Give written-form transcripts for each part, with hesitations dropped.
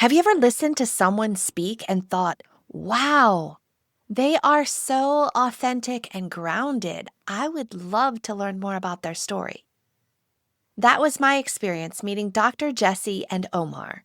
Have you ever listened to someone speak and thought, wow, they are so authentic and grounded. I would love to learn more about their story. That was my experience meeting Dr. Jessie and Omar.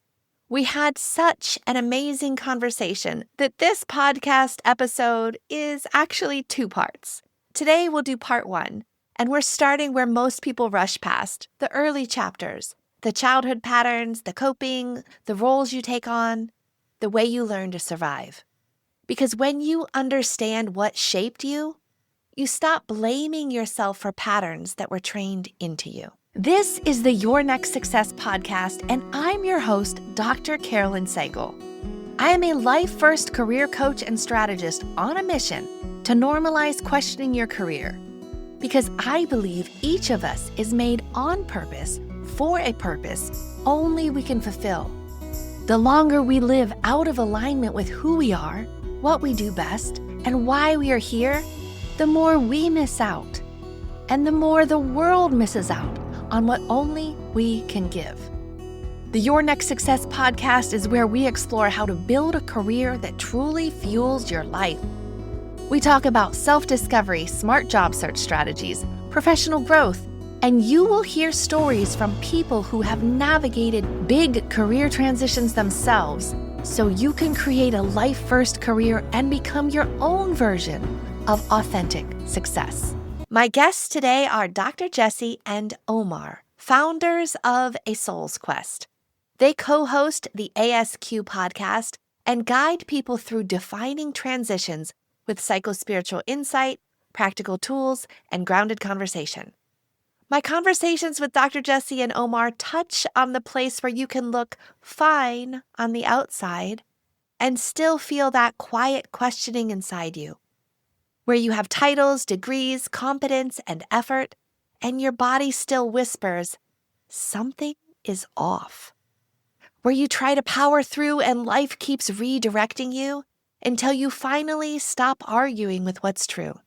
We had such an amazing conversation that this podcast episode is actually 2 parts. Today we'll do part 1, and we're starting where most people rush past, the early chapters, the childhood patterns, the coping, the roles you take on, the way you learn to survive. Because when you understand what shaped you, you stop blaming yourself for patterns that were trained into you. This is the Your Next Success podcast, and I'm your host, Dr. Carolyn Sangal. I am a life-first career coach and strategist on a mission to normalize questioning your career, because I believe each of us is made on purpose for a purpose only we can fulfill. The longer we live out of alignment with who we are, what we do best, and why we are here, the more we miss out, and the more the world misses out on what only we can give. The Your Next Success podcast is where we explore how to build a career that truly fuels your life. We talk about self-discovery, smart job search strategies, professional growth, and you will hear stories from people who have navigated big career transitions themselves, so you can create a life-first career and become your own version of authentic success. My guests today are Dr. Jessie and Omar, founders of A Soul's Quest. They co-host the ASQ podcast and guide people through defining transitions with psychospiritual insight, practical tools, and grounded conversation. My conversations with Dr. Jessie and Omar touch on the place where you can look fine on the outside and still feel that quiet questioning inside you, where you have titles, degrees, competence, and effort, and your body still whispers, something is off. Where you try to power through and life keeps redirecting you until you finally stop arguing with what's true.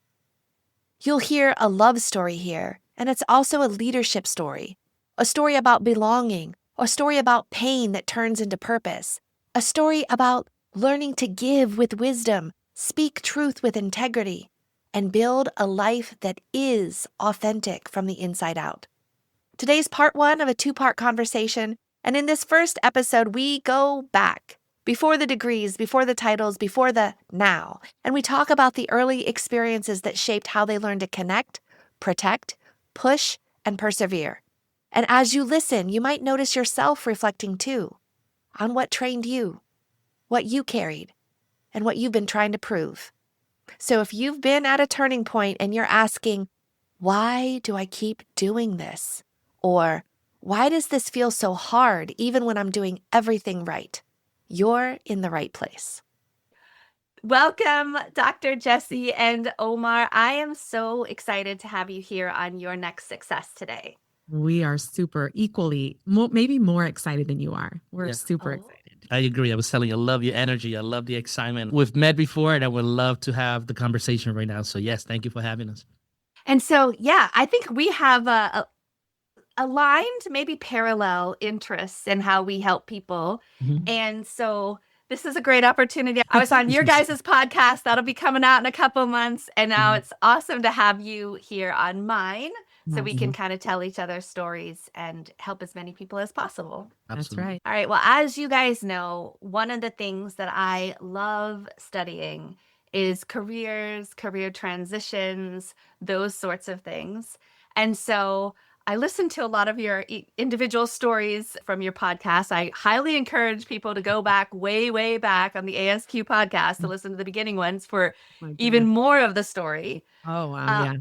You'll hear a love story here, and it's also a leadership story, a story about belonging, a story about pain that turns into purpose, a story about learning to give with wisdom, speak truth with integrity, and build a life that is authentic from the inside out. Today's part 1 of a 2-part conversation, and in this first episode, we go back, before the degrees, before the titles, before the now, and we talk about the early experiences that shaped how they learned to connect, protect, push, and persevere. And as you listen, you might notice yourself reflecting too on what trained you, what you carried, and what you've been trying to prove. So if you've been at a turning point and you're asking, why do I keep doing this? Or why does this feel so hard even when I'm doing everything right? You're in the right place. Welcome, Dr. Jessie and Omar. I am so excited to have you here on Your Next Success today. We are super equally, maybe more excited than you are. We're super excited. I agree. I was telling you, I love your energy. I love the excitement. We've met before, and I would love to have the conversation right now. So yes, thank you for having us. And so, yeah, I think we have aligned, maybe parallel interests in how we help people. Mhm. And so this is a great opportunity. I was on your guys' podcast. That'll be coming out in a couple months. And now it's awesome to have you here on mine so we can kind of tell each other stories and help as many people as possible. That's right. All right. Well, as you guys know, one of the things that I love studying is careers, career transitions, those sorts of things. And so I listened to a lot of your individual stories from your podcast. I highly encourage people to go back way, way back on the ASQ podcast to listen to the beginning ones for even more of the story. Oh, wow. Yeah.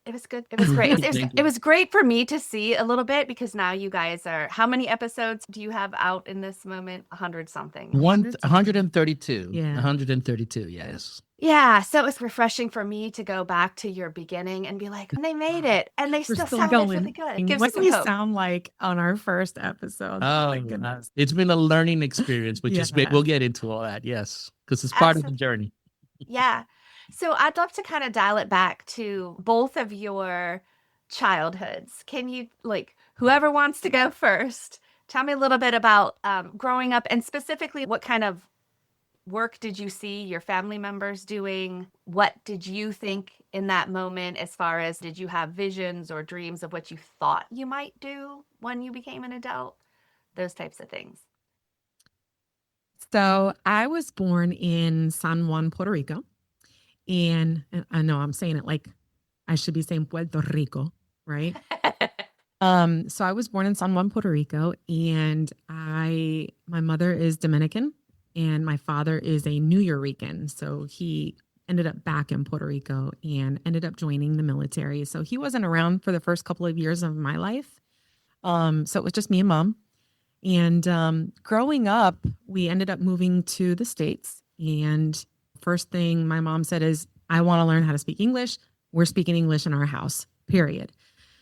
It was good. It was great. It was great for me to see a little bit because now you guys are, how many episodes do you have out in this moment? 100 something. 132. Yeah. 132, yes. Yeah. So it was refreshing for me to go back to your beginning and be like, they made it. And they still sounded really good. It gives what us did we hope. sound like on our first episode? Oh, my goodness. It's been a learning experience, which is great. We'll get into all that, yes, because it's part of the journey. Yeah. So I'd love to kind of dial it back to both of your childhoods. Can you, like, whoever wants to go first, Tell me a little bit about growing up, and specifically what kind of work did you see your family members doing? What did you think in that moment, as far as did you have visions or dreams of what you thought you might do when you became an adult? Those types of things. So I was born in San Juan, Puerto Rico. And I know I'm saying it like I should be saying Puerto Rico, right? So I was born in San Juan, Puerto Rico, and my mother is Dominican and my father is a New Yorican. So he ended up back in Puerto Rico and ended up joining the military. So he wasn't around for the first couple of years of my life. So it was just me and mom. And growing up, we ended up moving to the States. And first thing my mom said is, I want to learn how to speak English. We're speaking English in our house, period.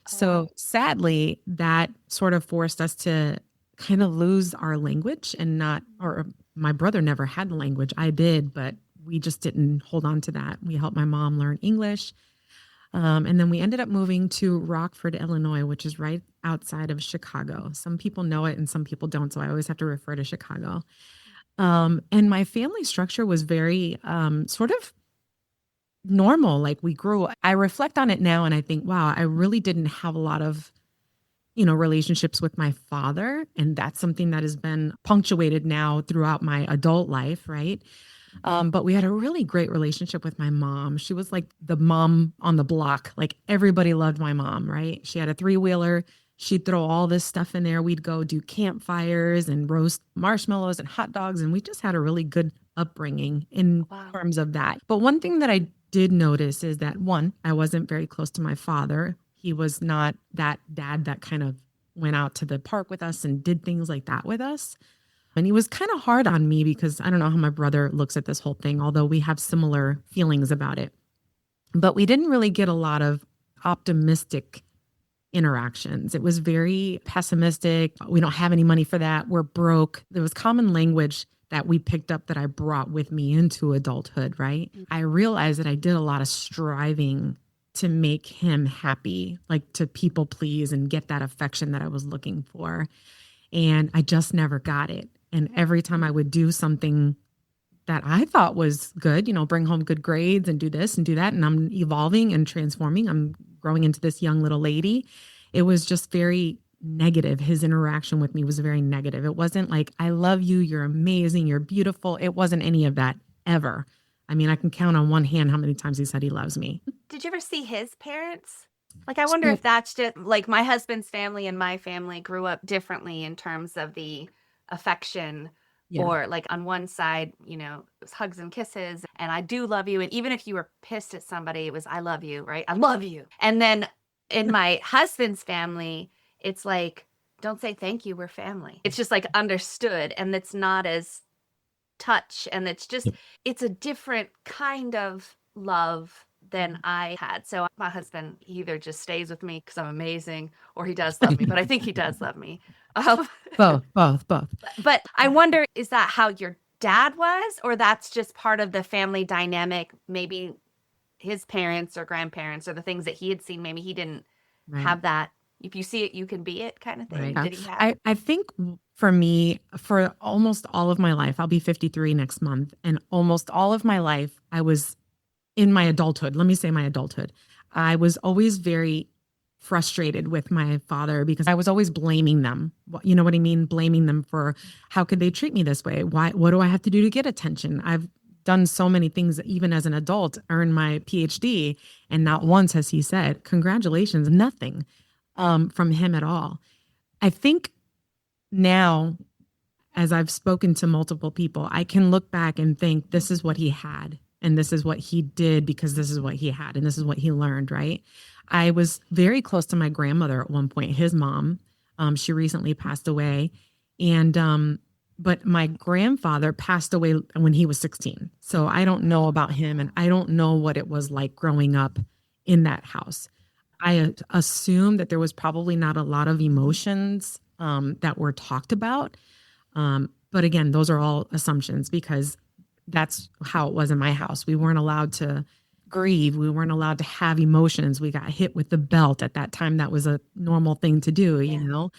So sadly, that sort of forced us to kind of lose our language or my brother never had the language. I did, but we just didn't hold on to that. We helped my mom learn English. And then we ended up moving to Rockford, Illinois, which is right outside of Chicago. Some people know it and some people don't. So I always have to refer to Chicago. And my family structure was very sort of normal. Like I reflect on it now and I think, wow, I really didn't have a lot of, relationships with my father. And that's something that has been punctuated now throughout my adult life, right? But we had a really great relationship with my mom. She was like the mom on the block. Like everybody loved my mom, right? She had a 3-wheeler. She'd throw all this stuff in there. We'd go do campfires and roast marshmallows and hot dogs. And we just had a really good upbringing in terms of that. But one thing that I did notice is that one, I wasn't very close to my father. He was not that dad that kind of went out to the park with us and did things like that with us. And he was kind of hard on me because I don't know how my brother looks at this whole thing, although we have similar feelings about it. But we didn't really get a lot of optimistic interactions. It was very pessimistic. We don't have any money for that. We're broke. There was common language that we picked up that I brought with me into adulthood, right? I realized that I did a lot of striving to make him happy, like to people please and get that affection that I was looking for. And I just never got it. And every time I would do something that I thought was good, bring home good grades and do this and do that, and I'm evolving and transforming, I'm growing into this young little lady, it was just very negative. His interaction with me was very negative. It wasn't like, I love you, you're amazing, you're beautiful. It wasn't any of that ever. I mean, I can count on one hand how many times he said he loves me. Did you ever see his parents? Like, I wonder if that's just like my husband's family and my family grew up differently in terms of the affection. Yeah. Or like on one side, it was hugs and kisses and I do love you. And even if you were pissed at somebody, it was, I love you, right? I love you. And then in my husband's family, it's like, don't say thank you, we're family. It's just like understood. And it's not as touch. And it's a different kind of love than I had. So my husband either just stays with me because I'm amazing, or he does love me, but I think he does love me. Both. But I wonder, is that how your dad was, or that's just part of the family dynamic? Maybe his parents or grandparents or the things that he had seen, maybe he didn't have that. If you see it, you can be it kind of thing. Right. Did he have? I think for me, for almost all of my life, I'll be 53 next month. And almost all of my life, I was in my adulthood. Let me say my adulthood. I was always very frustrated with my father because I was always blaming them. You know what I mean? Blaming them for how could they treat me this way? What do I have to do to get attention? I've done so many things, even as an adult, earned my PhD. And not once has he said, congratulations, nothing from him at all. I think now, as I've spoken to multiple people, I can look back and think this is what he had. And this is what he did because this is what he had. And this is what he learned, right? I was very close to my grandmother at one point, his mom. She recently passed away. And but my grandfather passed away when he was 16. So I don't know about him. And I don't know what it was like growing up in that house. I assume that there was probably not a lot of emotions that were talked about. But again, those are all assumptions because that's how it was in my house. We weren't allowed to grieve. We weren't allowed to have emotions. We got hit with the belt. At that time, that was a normal thing to do, you know?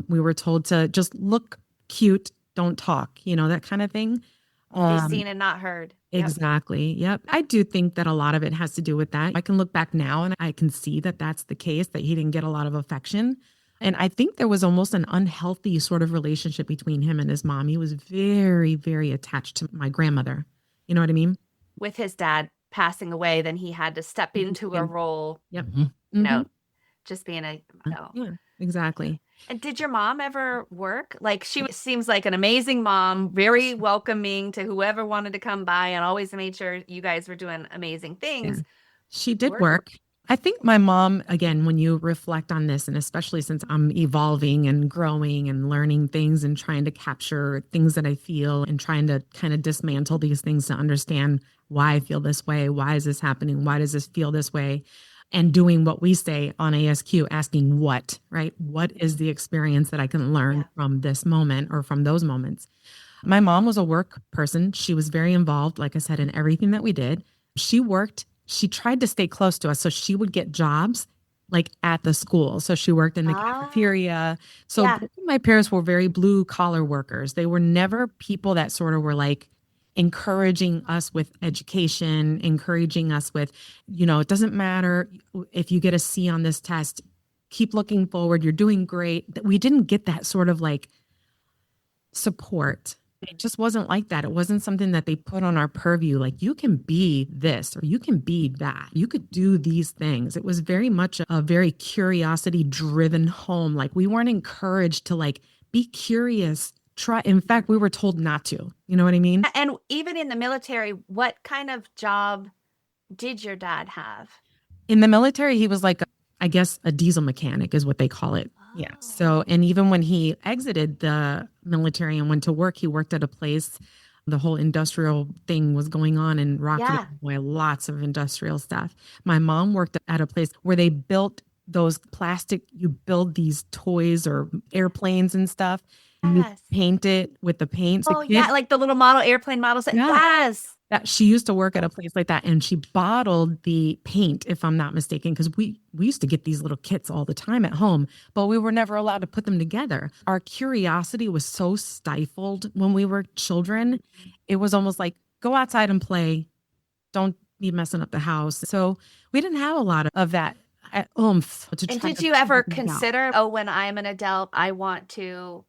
We were told to just look cute, don't talk, you know, that kind of thing. Be seen and not heard. Yep. Exactly. Yep. I do think that a lot of it has to do with that. I can look back now and I can see that that's the case, that he didn't get a lot of affection. And I think there was almost an unhealthy sort of relationship between him and his mom. He was very, very attached to my grandmother. You know what I mean? With his dad passing away, then he had to step into a role, Yep. you know, just being a, Yeah, exactly. And did your mom ever work? Like, she seems like an amazing mom, very welcoming to whoever wanted to come by, and always made sure you guys were doing amazing things. Yeah. She did work. I think my mom, again, when you reflect on this, and especially since I'm evolving and growing and learning things and trying to capture things that I feel and trying to kind of dismantle these things to understand why I feel this way, why is this happening, why does this feel this way, and doing what we say on ASQ, asking what, right? What is the experience that I can learn from this moment or from those moments? My mom was a work person. She was very involved, like I said, in everything that we did. She worked. She tried to stay close to us. So she would get jobs like at the school. So she worked in the cafeteria. So both of my parents were very blue collar workers. They were never people that sort of were like encouraging us with education, encouraging us with, you know, it doesn't matter if you get a C on this test, keep looking forward. You're doing great. We didn't get that sort of like support. It just wasn't like that. It wasn't something that they put on our purview. Like, you can be this or you can be that. You could do these things. It was very much a very curiosity driven home. Like, we weren't encouraged to like be curious. Try. In fact, we were told not to. You know what I mean? And even in the military, what kind of job did your dad have? In the military, he was like, I guess, a diesel mechanic is what they call it. Yeah. So, and even when he exited the military and went to work, he worked at a place, the whole industrial thing was going on in Rockford, Illinois, lots of industrial stuff. My mom worked at a place where they built those plastic, you build these toys or airplanes and stuff. You paint it with the paint. Oh, yeah, like the little model airplane models. Yes. That she used to work at a place like that, and she bottled the paint, if I'm not mistaken, because we used to get these little kits all the time at home, but we were never allowed to put them together. Our curiosity was so stifled when we were children. It was almost like, go outside and play. Don't be messing up the house. So we didn't have a lot of that oomph. And did you ever consider, when I'm an adult, I want to...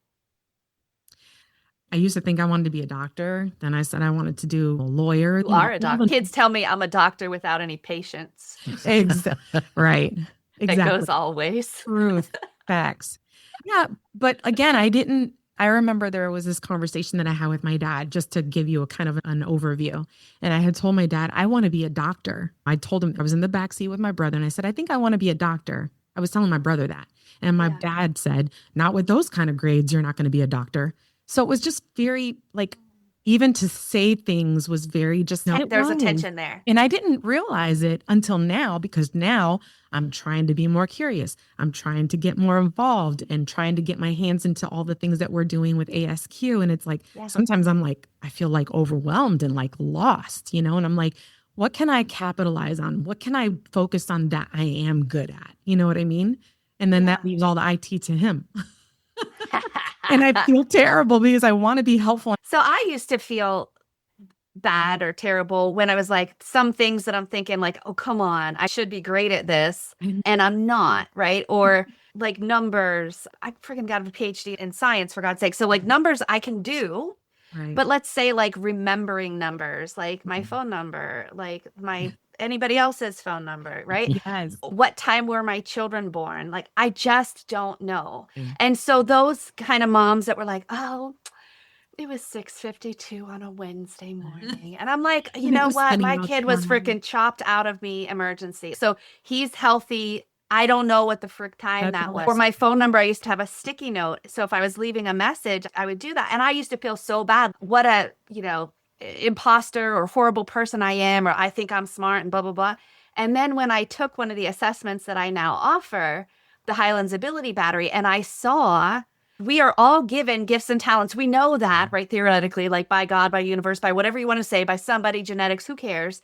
I used to think I wanted to be a doctor. Then I said I wanted to do a lawyer. You are a doctor. Kids tell me I'm a doctor without any patience. Right. Exactly. That goes always. Truth. Facts. Yeah. But again, I remember there was this conversation that I had with my dad, just to give you a kind of an overview. And I had told my dad, I want to be a doctor. I told him, I was in the backseat with my brother, and I said, I think I want to be a doctor. I was telling my brother that. And my dad said, not with those kind of grades, you're not going to be a doctor. So it was just very, like, even to say things was very just... There's a tension there. And I didn't realize it until now, because now I'm trying to be more curious. I'm trying to get more involved and trying to get my hands into all the things that we're doing with ASQ. And it's like, sometimes I'm like, I feel like overwhelmed and like lost, you know? And I'm like, what can I capitalize on? What can I focus on that I am good at? You know what I mean? And then that leaves all the IT to him. And I feel terrible because I want to be helpful. So I used to feel bad or terrible when I was like, some things that I'm thinking like, oh, come on, I should be great at this. And I'm not, right? Or like numbers. I freaking got a PhD in science, for God's sake. So like numbers I can do. Right. But let's say like remembering numbers, like my phone number, like my anybody else's phone number, right? Yes. What time were my children born? Like, I just don't know. And so those kind of moms that were like, oh, it was 6:52 on a Wednesday morning. And I'm like, you know what? My kid was freaking chopped out of me emergency. So he's healthy. I don't know what the frick time that was. For my phone number, I used to have a sticky note. So if I was leaving a message, I would do that. And I used to feel so bad. What a, imposter or horrible person I am, or I think I'm smart and blah, blah, blah. And then when I took one of the assessments that I now offer, the Highlands Ability Battery, and I saw we are all given gifts and talents. We know that, right? Theoretically, like by God, by universe, by whatever you want to say, by somebody, genetics, who cares?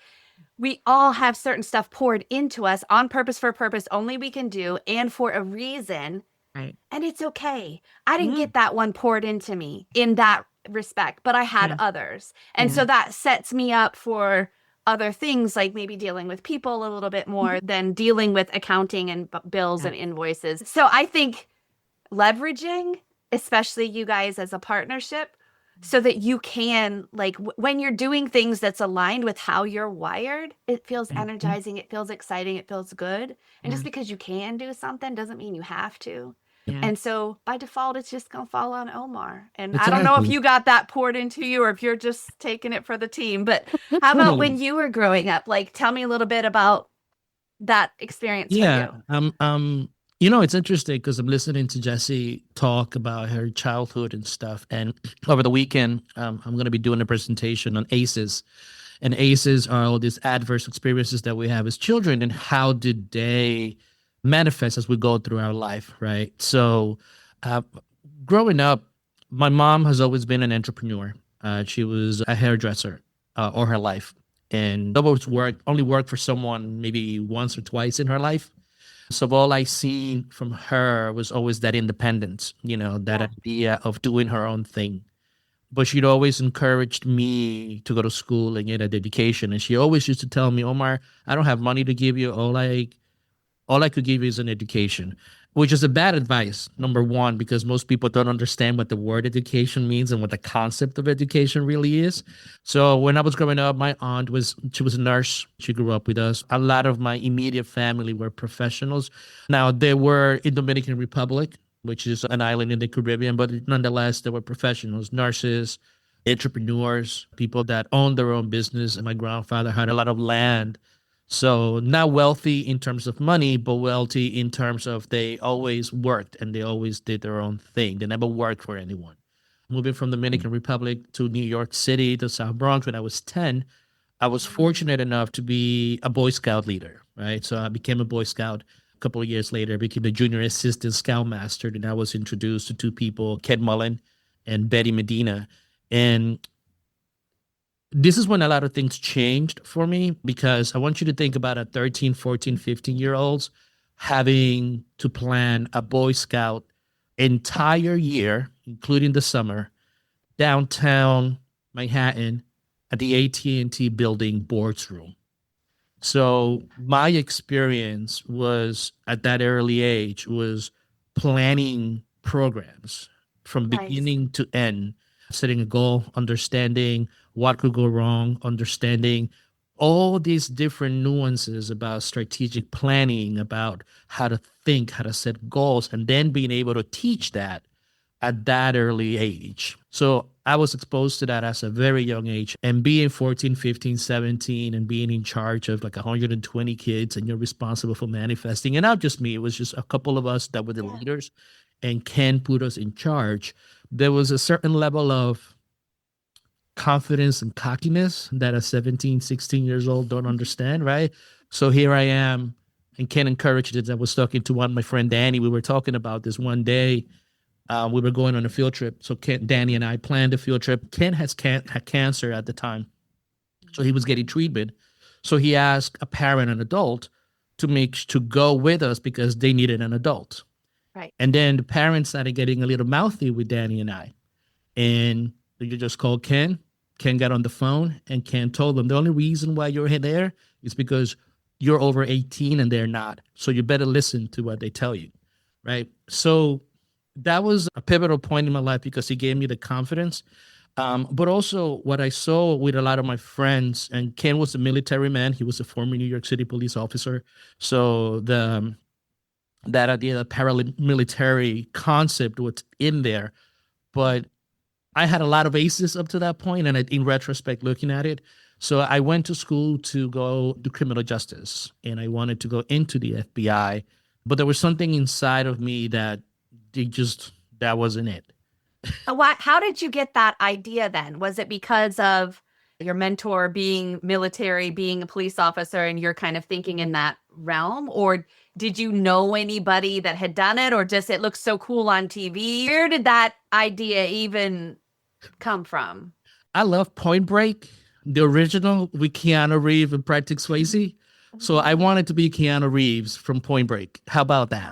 we all have certain stuff poured into us on purpose for a purpose only we can do and for a reason. Right. And it's okay. I didn't Mm. get that one poured into me in that respect, but I had Yeah. others. And Yeah. so that sets me up for other things, like maybe dealing with people a little bit more than dealing with accounting and bills Yeah. and invoices. So I think leveraging, especially you guys as a partnership, so that you can, like, when you're doing things that's aligned with how you're wired, it feels Mhm. energizing, it feels exciting, it feels good. And Yeah. just because you can do something doesn't mean you have to. Yeah. And so by default, it's just going to fall on Omar. And I don't know if Exactly. you got that poured into you or if you're just taking it for the team. But how about when you were growing up? Like, tell me a little bit about that experience for Yeah. you. It's interesting because I'm listening to Jessie talk about her childhood and stuff. And over the weekend, I'm going to be doing a presentation on ACEs. And ACEs are all these adverse experiences that we have as children, and how did they manifest as we go through our life, right? So, uh, growing up, my mom has always been an entrepreneur. She was a hairdresser all her life, and only worked for someone maybe once or twice in her life. So all I seen from her was always that independence, that Yeah. idea of doing her own thing. But she'd always encouraged me to go to school and get an education. And she always used to tell me, Omar, I don't have money to give you. All I could give you is an education, which is a bad advice, number one, because most people don't understand what the word education means and what the concept of education really is. So when I was growing up, my aunt she was a nurse. She grew up with us. A lot of my immediate family were professionals. Now, they were in Dominican Republic, which is an island in the Caribbean, but nonetheless, they were professionals, nurses, entrepreneurs, people that owned their own business. And my grandfather had a lot of land. So not wealthy in terms of money, but wealthy in terms of they always worked and they always did their own thing. They never worked for anyone. Moving from Dominican Republic to New York City to South Bronx when I was 10, I was fortunate enough to be a Boy Scout leader, right? So I became a Boy Scout. A couple of years later, I became a junior assistant scoutmaster. And I was introduced to two people, Ken Mullen and Betty Medina. And this is when a lot of things changed for me, because I want you to think about a 13, 14, 15-year-olds having to plan a Boy Scout entire year, including the summer, downtown Manhattan at the AT&T building boards room. So my experience was at that early age was planning programs from Nice. beginning to end, setting a goal, understanding what could go wrong, understanding all these different nuances about strategic planning, about how to think, how to set goals, and then being able to teach that at that early age. So I was exposed to that as a very young age, and being 14, 15, 17 and being in charge of like 120 kids, and you're responsible for manifesting. And not just me, it was just a couple of us that were the leaders, and Ken put us in charge. There was a certain level of confidence and cockiness that a 17, 16 years old don't understand, right? So here I am, and Ken encouraged it. I was talking to my friend Danny. We were talking about this one day. We were going on a field trip. So Danny and I planned a field trip. Ken had cancer at the time, so he was getting treatment. So he asked a parent, an adult, to go with us because they needed an adult. Right. And then the parents started getting a little mouthy with Danny and I. And you just called Ken. Ken got on the phone, and Ken told them the only reason why you're there is because you're over 18 and they're not. So you better listen to what they tell you. Right. So that was a pivotal point in my life because he gave me the confidence. But also what I saw with a lot of my friends, and Ken was a military man. He was a former New York City police officer. So that idea, the paramilitary concept was in there. But I had a lot of aces up to that point, and in retrospect, looking at it. So I went to school to go do criminal justice, and I wanted to go into the FBI. But there was something inside of me that that wasn't it. How did you get that idea then? Was it because of your mentor being military, being a police officer, and you're kind of thinking in that realm? Or did you know anybody that had done it, or just it looks so cool on TV? Where did that idea even come from? I love Point Break. the original with Keanu Reeves and Patrick Swayze. So I wanted to be Keanu Reeves from Point Break. How about that?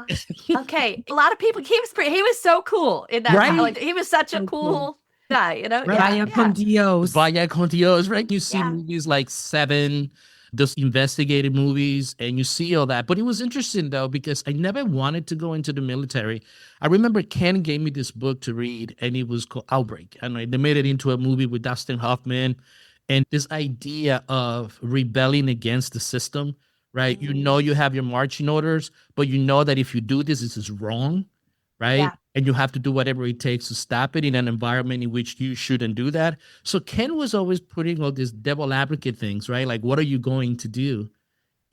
Okay. A lot of people, he was so cool in that. Right. Like, he was such a cool guy, you know? Right. Vaya con Dios. Vaya con Dios, right? You see Yeah. movies like Seven, those investigative movies, and you see all that. But it was interesting, though, because I never wanted to go into the military. I remember Ken gave me this book to read, and it was called Outbreak. And they made it into a movie with Dustin Hoffman. And this idea of rebelling against the system, right? You know you have your marching orders, but you know that if you do this, this is wrong, right? Yeah. And you have to do whatever it takes to stop it in an environment in which you shouldn't do that. So Ken was always putting all these devil advocate things, right? Like, what are you going to do?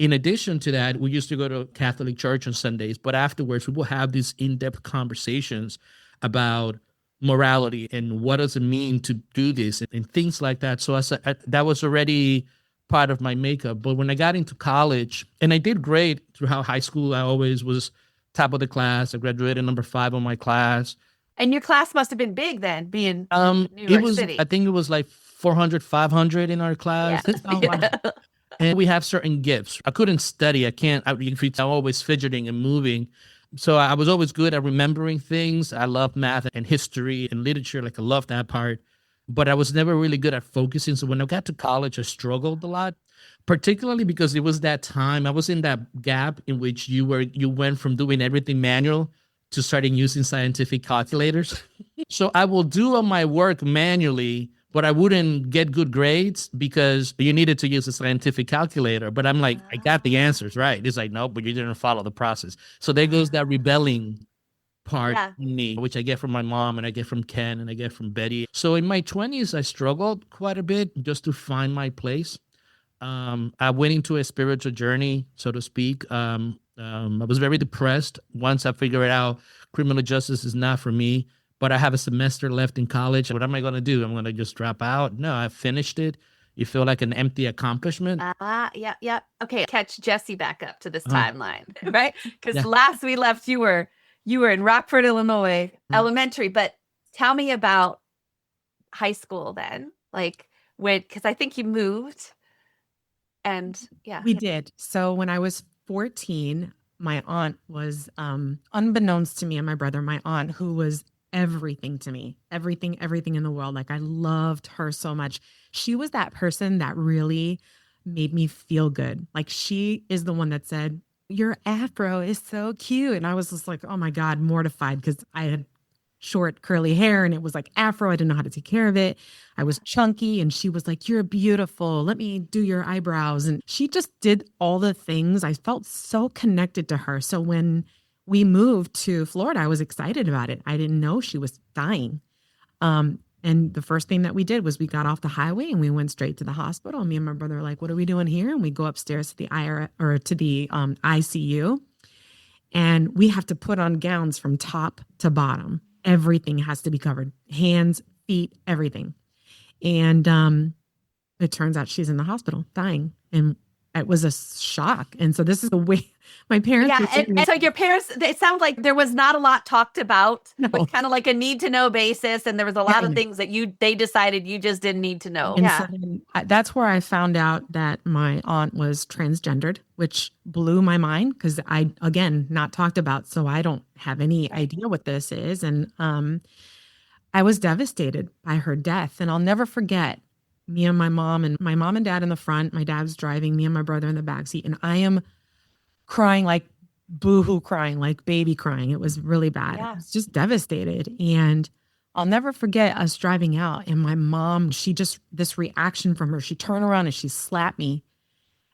In addition to that, we used to go to Catholic church on Sundays, but afterwards we will have these in-depth conversations about morality and what does it mean to do this and things like that. So that was already part of my makeup. But when I got into college, and I did great throughout high school, I always was top of the class. I graduated number 5 on my class. And your class must have been big then, being New It York was, City. I think it was like 400, 500 in our class. Yeah. Oh, wow. And we have certain gifts. I couldn't study. I'm always fidgeting and moving. So I was always good at remembering things. I love math and history and literature. Like, I love that part. But I was never really good at focusing. So when I got to college, I struggled a lot, particularly because it was that time. I was in that gap in which you went from doing everything manual to starting using scientific calculators. So I will do all my work manually, but I wouldn't get good grades because you needed to use a scientific calculator. But I'm like, I got the answers right. It's like, no, but you didn't follow the process. So there goes that rebelling part in me, which I get from my mom and I get from Ken and I get from Betty. So in my 20s, I struggled quite a bit just to find my place. I went into a spiritual journey, so to speak. I was very depressed once I figured out criminal justice is not for me. But I have a semester left in college. What am I going to do? I'm going to just drop out? No, I finished it. You feel like an empty accomplishment? Yeah. Okay, catch Jessie back up to this timeline, right? Because last we left, you were in Rockford, Illinois, elementary. But tell me about high school then, like because I think you moved, and We did. So when I was 14, my aunt was, unbeknownst to me and my brother, my aunt, who was everything to me, everything in the world. Like, I loved her so much. She was that person that really made me feel good. Like, she is the one that said, your afro is so cute. And I was just like, oh my God, mortified because I had short curly hair and it was like afro. I didn't know how to take care of it. I was chunky and she was like, you're beautiful. Let me do your eyebrows. And she just did all the things. I felt so connected to her. So when we moved to Florida, I was excited about it. I didn't know she was dying. And the first thing that we did was we got off the highway and we went straight to the hospital. Me and my brother were like, what are we doing here? And we go upstairs to the ICU. And we have to put on gowns from top to bottom. Everything has to be covered. Hands, feet, everything. And it turns out she's in the hospispital dying. And it was a shock. And so this is the way my parents. Yeah. And so your parents, it sounds like there was not a lot talked about, but kind of like a need to know basis. And there was a lot of things that they decided you just didn't need to know. And so that's where I found out that my aunt was transgendered, which blew my mind because I, again, not talked about. So I don't have any idea what this is. And I was devastated by her death. And I'll never forget me and my mom and dad in the front. My dad's driving, me and my brother in the backseat. And I am crying, like boohoo crying, like baby crying. It was really bad. I was just devastated. And I'll never forget us driving out. And my mom, this reaction from her, she turned around and she slapped me.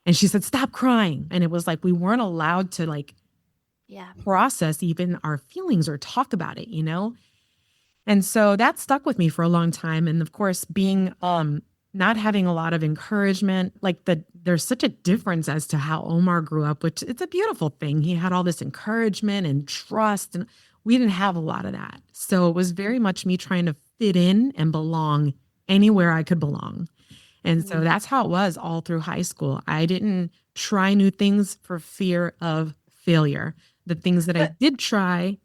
And she said, stop crying. And it was like we weren't allowed to process even our feelings or talk about it, you know? And so that stuck with me for a long time. And of course, being not having a lot of encouragement, there's such a difference as to how Omar grew up, which it's a beautiful thing. He had all this encouragement and trust, and we didn't have a lot of that. So it was very much me trying to fit in and belong anywhere I could belong. And so that's how it was all through high school. I didn't try new things for fear of failure. The things that I did try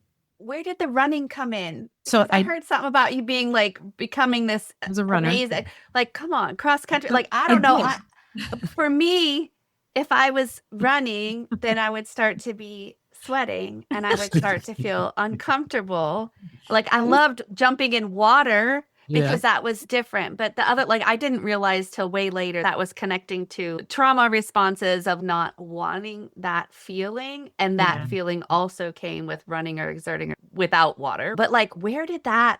where did the running come in? So I heard something about you being like becoming this was a runner. amazing, like, come on, cross country. So Like, I don't know. did. For me, if I was running, then I would start to be sweating and I would start to feel uncomfortable. Like, I loved jumping in water Yeah. because that was different. But the other, like, I didn't realize till way later that was connecting to trauma responses of not wanting that feeling. And that Yeah. feeling also came with running or exerting without water. But like,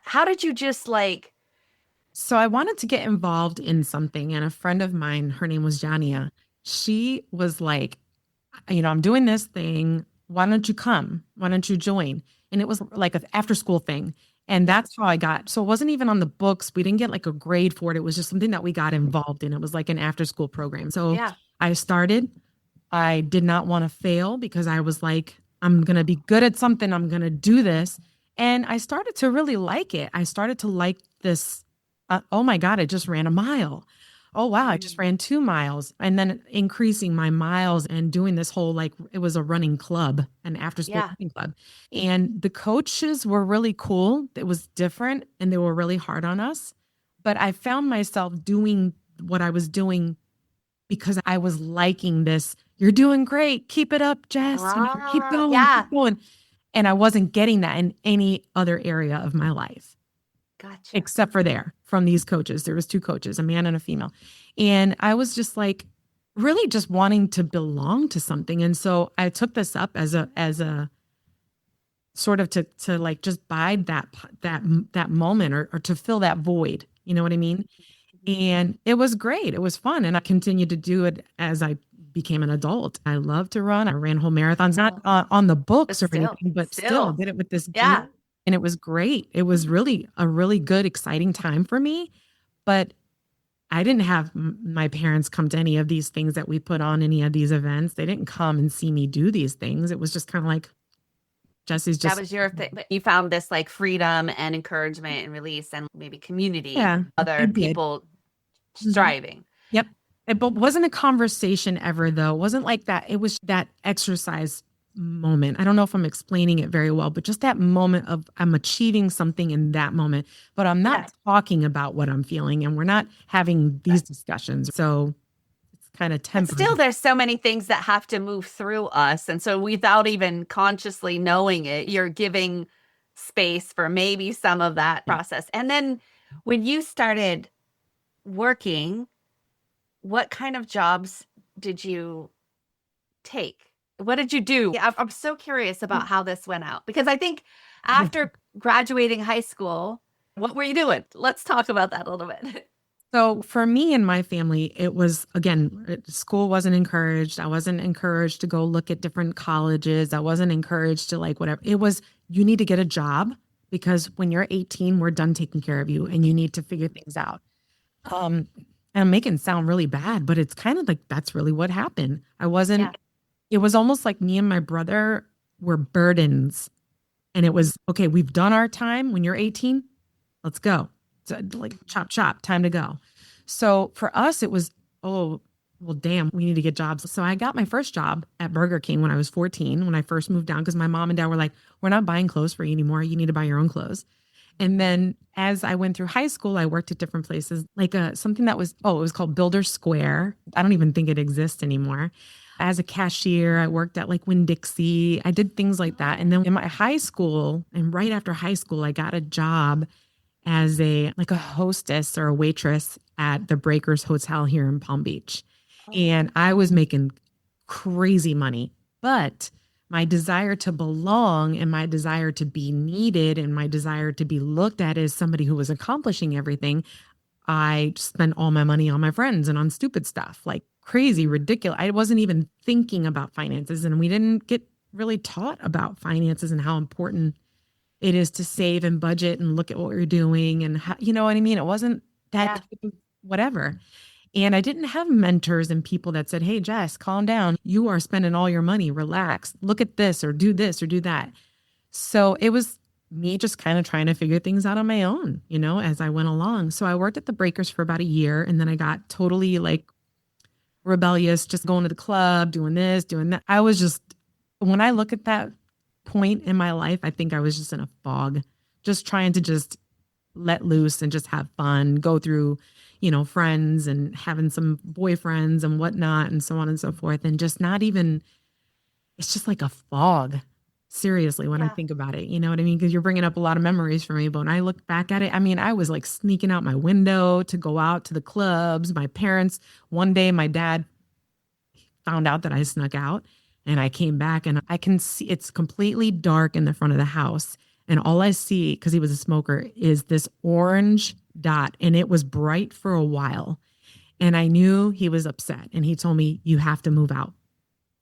how did you just like, So I wanted to get involved in something. And a friend of mine, her name was Jania, she was like, I'm doing this thing. Why don't you come? Why don't you join? And it was like an after school thing. And that's how I got. So it wasn't even on the books. We didn't get like a grade for it. It was just something that we got involved in. It was like an after school program. So yeah, I started. I did not want to fail because I was like, I'm going to be good at something. I'm going to do this. And I started to really like it. I started to like this. Oh my God, I just ran a mile. Oh wow, I just ran 2 miles. And then increasing my miles and doing this whole, like, it was a running club, an after school Yeah. running club. And the coaches were really cool. It was different and they were really hard on us. But I found myself doing what I was doing because I was liking this. You're doing great. Keep it up, Jess. Keep going. Yeah. Keep going. And I wasn't getting that in any other area of my life. Gotcha. Except for from these coaches. There was 2 coaches, a man and a female. And I was just like really just wanting to belong to something. And so I took this up as a sort of to like just bide that moment or to fill that void. You know what I mean? And it was great. It was fun. And I continued to do it as I became an adult. I love to run. I ran whole marathons, not on the books or anything, but still did it with this Yeah. group. And it was great. It was really a really good, exciting time for me. But I didn't have my parents come to any of these things that we put on, any of these events. They didn't come and see me do these things. It was just kind of like, Jessie's just. That was your thing. But you found this like freedom and encouragement and release and maybe community. Yeah, I Other did. people striving. Yep. It wasn't a conversation ever, though. It wasn't like that. It was that exercise moment. I don't know if I'm explaining it very well, but just that moment of I'm achieving something in that moment, but I'm not talking about what I'm feeling and we're not having these discussions. So it's kind of temporary. Still, there's so many things that have to move through us. And so without even consciously knowing it, you're giving space for maybe some of that process. And then when you started working, what kind of jobs did you take? What did you do? I'm so curious about how this went out because I think after graduating high school, what were you doing? Let's talk about that a little bit. So for me and my family, it was, again, school wasn't encouraged. I wasn't encouraged to go look at different colleges. I wasn't encouraged to like whatever. It was, you need to get a job because when you're 18, we're done taking care of you and you need to figure things out. And I'm making it sound really bad, but it's kind of like, that's really what happened. It was almost like me and my brother were burdens. And it was, okay, we've done our time. When you're 18, let's go. So like chop, time to go. So for us, it was, oh, well, damn, we need to get jobs. So I got my first job at Burger King when I was 14, when I first moved down, because my mom and dad were like, we're not buying clothes for you anymore. You need to buy your own clothes. And then as I went through high school, I worked at different places, like something that was, it was called Builder Square. I don't even think it exists anymore. As a cashier, I worked at like Winn-Dixie. I did things like that. And then in my high school and right after high school, I got a job as a hostess or a waitress at the Breakers Hotel here in Palm Beach. And I was making crazy money, but my desire to belong and my desire to be needed and my desire to be looked at as somebody who was accomplishing everything, I spent all my money on my friends and on stupid stuff, like crazy, ridiculous. I wasn't even thinking about finances, and we didn't get really taught about finances and how important it is to save and budget and look at what you're doing and how, you know what I mean? It wasn't that type of whatever. And I didn't have mentors and people that said, hey, Jess, calm down. You are spending all your money. Relax. Look at this or do that. So it was me just kind of trying to figure things out on my own, as I went along. So I worked at the Breakers for about a year, and then I got totally like rebellious, just going to the club, doing this, doing that. I was just, when I look at that point in my life, I think I was just in a fog, just trying to just let loose and just have fun, go through, friends and having some boyfriends and whatnot and so on and so forth. And just not even, it's just like a fog. Seriously, when I Yeah. think about it, you know what I mean? Because you're bringing up a lot of memories for me. But when I look back at it, I mean, I was like sneaking out my window to go out to the clubs. My parents, one day, my dad found out that I snuck out and I came back and I can see it's completely dark in the front of the house. And all I see, because he was a smoker, is this orange dot. And it was bright for a while. And I knew he was upset. And he told me, you have to move out.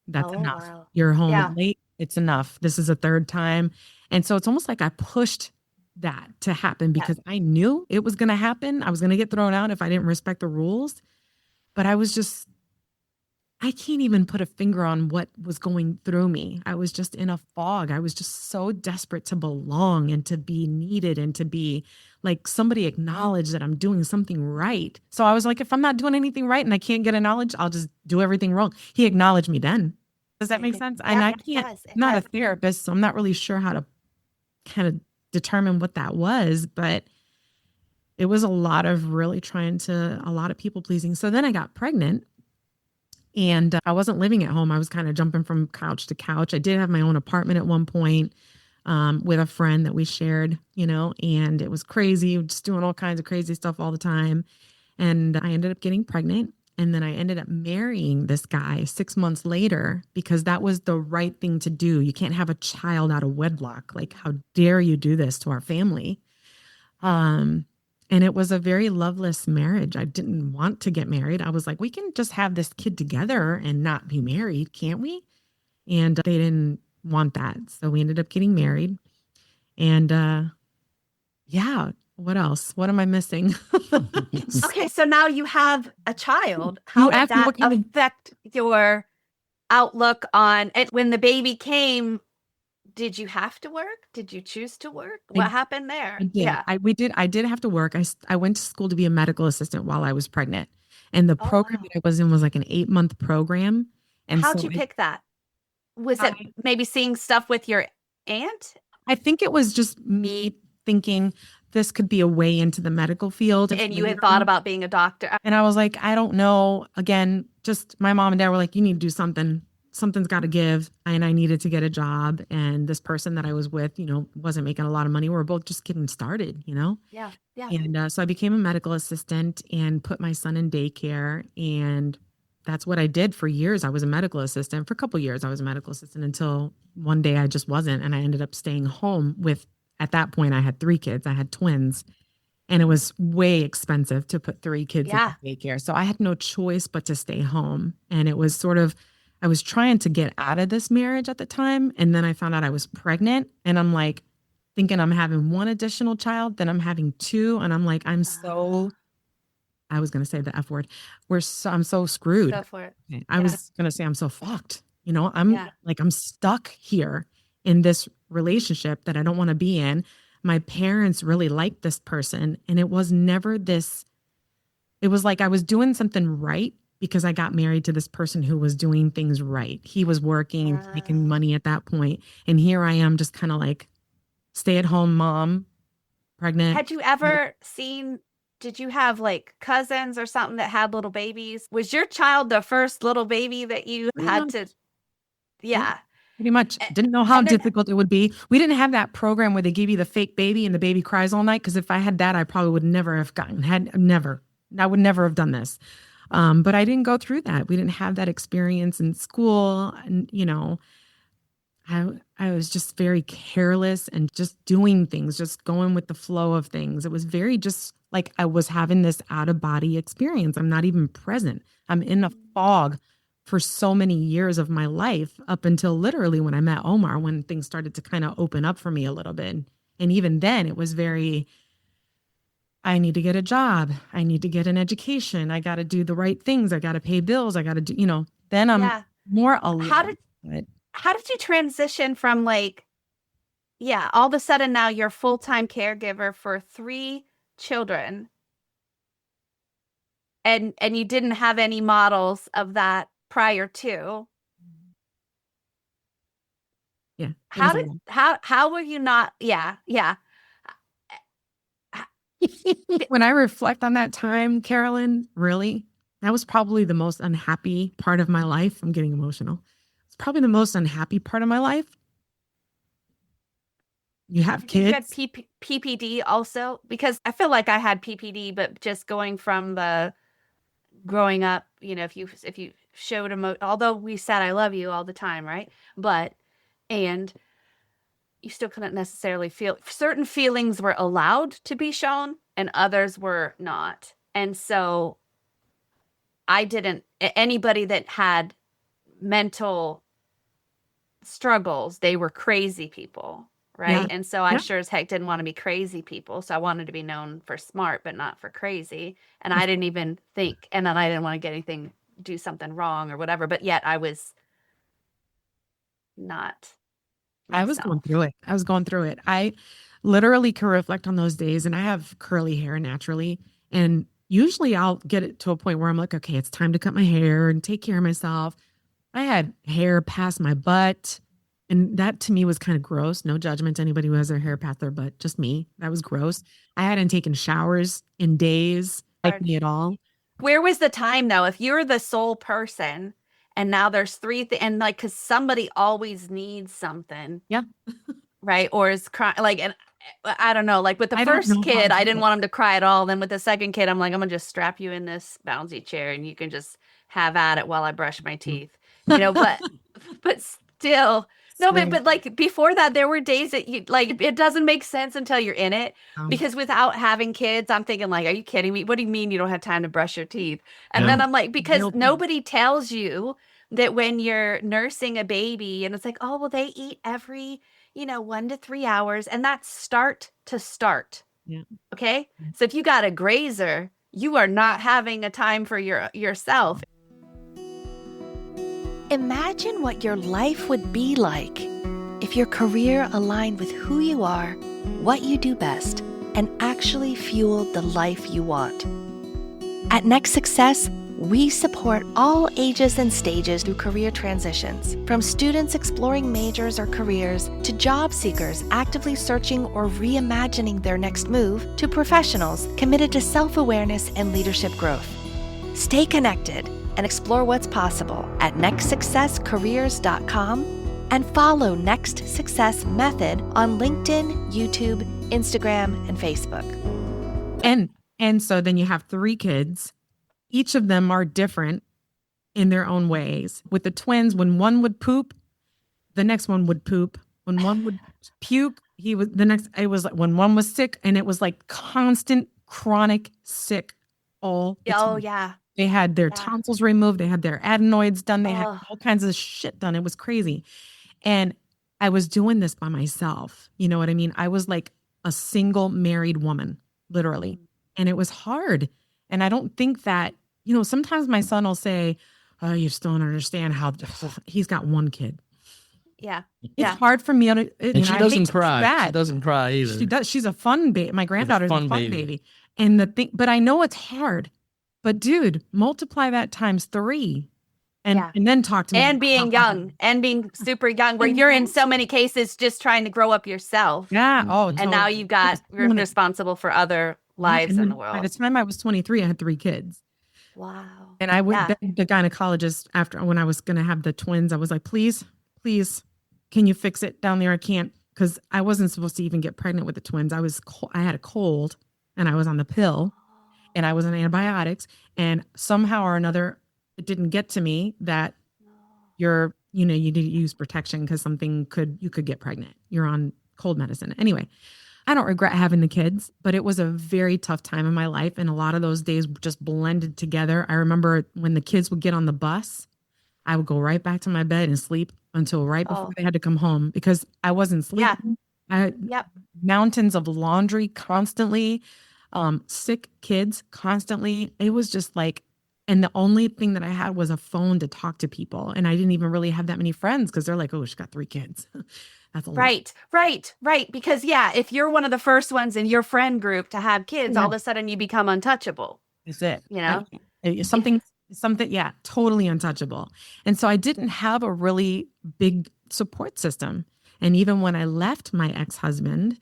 That's Oh, enough. wow. You're home Yeah. late. It's enough. This is a third time. And so it's almost like I pushed that to happen Yeah. because I knew it was going to happen. I was going to get thrown out if I didn't respect the rules. But I can't even put a finger on what was going through me. I was just in a fog. I was just so desperate to belong and to be needed and to be like somebody acknowledge that I'm doing something right. So I was like, if I'm not doing anything right and I can't get acknowledged, I'll just do everything wrong. He acknowledged me then. Does that make sense? And Yeah, I it can't, does. It I'm not a does. therapist, so I'm not really sure how to kind of determine what that was, but it was a lot of a lot of people pleasing. So then I got pregnant. And I wasn't living at home. I was kind of jumping from couch to couch. I did have my own apartment at one point with a friend that we shared, and it was crazy, just doing all kinds of crazy stuff all the time. And I ended up getting pregnant. And then I ended up marrying this guy 6 months later because that was the right thing to do. You can't have a child out of wedlock. Like, how dare you do this to our family? And it was a very loveless marriage. I didn't want to get married. I was like, we can just have this kid together and not be married, can't we? And they didn't want that. So we ended up getting married. And yeah, what else? What am I missing? Okay, so now you have a child. You How did asked me that what kind of affect your outlook on it? When the baby came, did you have to work? Did you choose to work? I, What happened there? I did. Yeah. I did have to work. I went to school to be a medical assistant while I was pregnant. And the Oh, program wow. that I was in was like an 8-month program. And How'd so you pick that? Was it I, maybe seeing stuff with your aunt? I think it was just me thinking this could be a way into the medical field. And you had thought about being a doctor? And I was like, I don't know. Again, just my mom and dad were like, you need to do something. Something's got to give. And I needed to get a job. And this person that I was with, wasn't making a lot of money. We were both just getting started, Yeah. Yeah. And so I became a medical assistant and put my son in daycare. And that's what I did for years. I was a medical assistant. For a couple of years, I was a medical assistant until one day I just wasn't. And I ended up staying home at that point, I had 3 kids. I had twins. And it was way expensive to put 3 kids Yeah. in daycare. So I had no choice but to stay home. And it was I was trying to get out of this marriage at the time. And then I found out I was pregnant. And I'm like, thinking I'm having 1 additional child, then I'm having 2. And I'm like, I was going to say the F word. I'm so screwed. Go for it. I was going to say I'm so fucked. I'm I'm stuck here in this relationship that I don't want to be in. My parents really liked this person. And it was never this, it was like I was doing something right because I got married to this person who was doing things right. He was working, making money at that point. And here I am just kind of like stay-at-home mom, pregnant. Had you ever did you have like cousins or something that had little babies? Was your child the first little baby that you had to? Yeah. Pretty much. Didn't know how and then- difficult it would be. We didn't have that program where they give you the fake baby and the baby cries all night. Because if I had that, I probably would never have I would never have done this. But I didn't go through that. We didn't have that experience in school. And, I was just very careless and just doing things, just going with the flow of things. It was very just like I was having this out of body experience. I'm not even present. I'm in a fog for so many years of my life up until literally when I met Omar, when things started to kind of open up for me a little bit. And even then it was I need to get a job. I need to get an education. I got to do the right things. I got to pay bills. I got to do, then I'm more alive. How did you transition from all of a sudden now you're full-time caregiver for 3 children and you didn't have any models of that prior to? Yeah. It How was a did lot. how were you not? Yeah, yeah. When I reflect on that time, Carolyn, really, that was probably the most unhappy part of my life. I'm getting emotional. It's probably the most unhappy part of my life. You have Because you had kids. PPD also, because I feel like I had PPD, but just going from the growing up, if you showed although we said I love you all the time, right? But and you still couldn't necessarily feel certain feelings were allowed to be shown and others were not. And so I didn't anybody that had mental struggles, they were crazy people, right? Yeah. And so I Yeah. sure as heck didn't want to be crazy people. So I wanted to be known for smart, but not for crazy. And I didn't even think, and then I didn't want to get anything, do something wrong or whatever. But yet I was not I was going myself. through it. I was going through it. I literally can reflect on those days, and I have curly hair naturally. And usually I'll get it to a point where I'm like, okay, it's time to cut my hair and take care of myself. I had hair past my butt. And that to me was kind of gross. No judgment to anybody who has their hair past their butt, just me. That was gross. I hadn't taken showers in days, like me at all. Where was the time though? If you're the sole person and now there's and like, cause somebody always needs something. Yeah. Right. Or is crying like, and I don't know, like with the I don't know first how to kid, I do didn't it. want him to cry at all. Then with the second kid, I'm like, I'm gonna just strap you in this bouncy chair and you can just have at it while I brush my teeth, but still, no, Same. but like before that, there were days that you like, it doesn't make sense until you're in it. Because without having kids, I'm thinking like, are you kidding me? What do you mean you don't have time to brush your teeth? And Yeah. then I'm like, because Guilty. nobody tells you that when you're nursing a baby and it's like, oh, well, they eat every 1 to 3 hours, and that's start to start. Yeah. Okay. So if you got a grazer, you are not having a time for yourself. Imagine what your life would be like if your career aligned with who you are, what you do best, and actually fueled the life you want. At Next Success, we support all ages and stages through career transitions, from students exploring majors or careers to job seekers actively searching or reimagining their next move to professionals committed to self-awareness and leadership growth. Stay connected and explore what's possible at nextsuccesscareers.com and follow Next Success Method on LinkedIn, YouTube, Instagram, and Facebook. And so then you have 3 kids. Each of them are different in their own ways. With the twins, when one would poop, the next one would poop. When one would puke, it was like when one was sick, and it was like constant chronic sick all the time. Oh yeah. They had their tonsils removed. They had their adenoids done. They had all kinds of shit done. It was crazy. And I was doing this by myself. You know what I mean? I was like a single married woman, literally. And it was hard. And I don't think that, sometimes my son will say, oh, you just don't understand how he's got 1 kid. Yeah. It's hard for me. And she doesn't cry. She doesn't cry either. She does. She's a fun baby. My granddaughter's a fun baby. baby. And but I know it's hard. But dude, multiply that times 3 and then talk to me. And being young and being super young, where you're in so many cases just trying to grow up yourself. Yeah. Oh, and now you're responsible for other lives in the world. By the time I was 23, I had 3 kids. Wow. And I went to the gynecologist when I was going to have the twins. I was like, please, can you fix it down there? I can't, because I wasn't supposed to even get pregnant with the twins. I had a cold and I was on the pill and I was on antibiotics, and somehow or another, it didn't get to me that you need to use protection because you could get pregnant. You're on cold medicine. Anyway, I don't regret having the kids, but it was a very tough time in my life. And a lot of those days just blended together. I remember when the kids would get on the bus, I would go right back to my bed and sleep until right before they had to come home because I wasn't sleeping. Mountains of laundry constantly, sick kids constantly. It was just like, and the only thing that I had was a phone to talk to people. And I didn't even really have that many friends because they're like, oh, she's got 3 kids. That's a lot. Right. Because if you're one of the first ones in your friend group to have kids, all of a sudden you become untouchable. That's it. Something, totally untouchable. And so I didn't have a really big support system. And even when I left my ex-husband,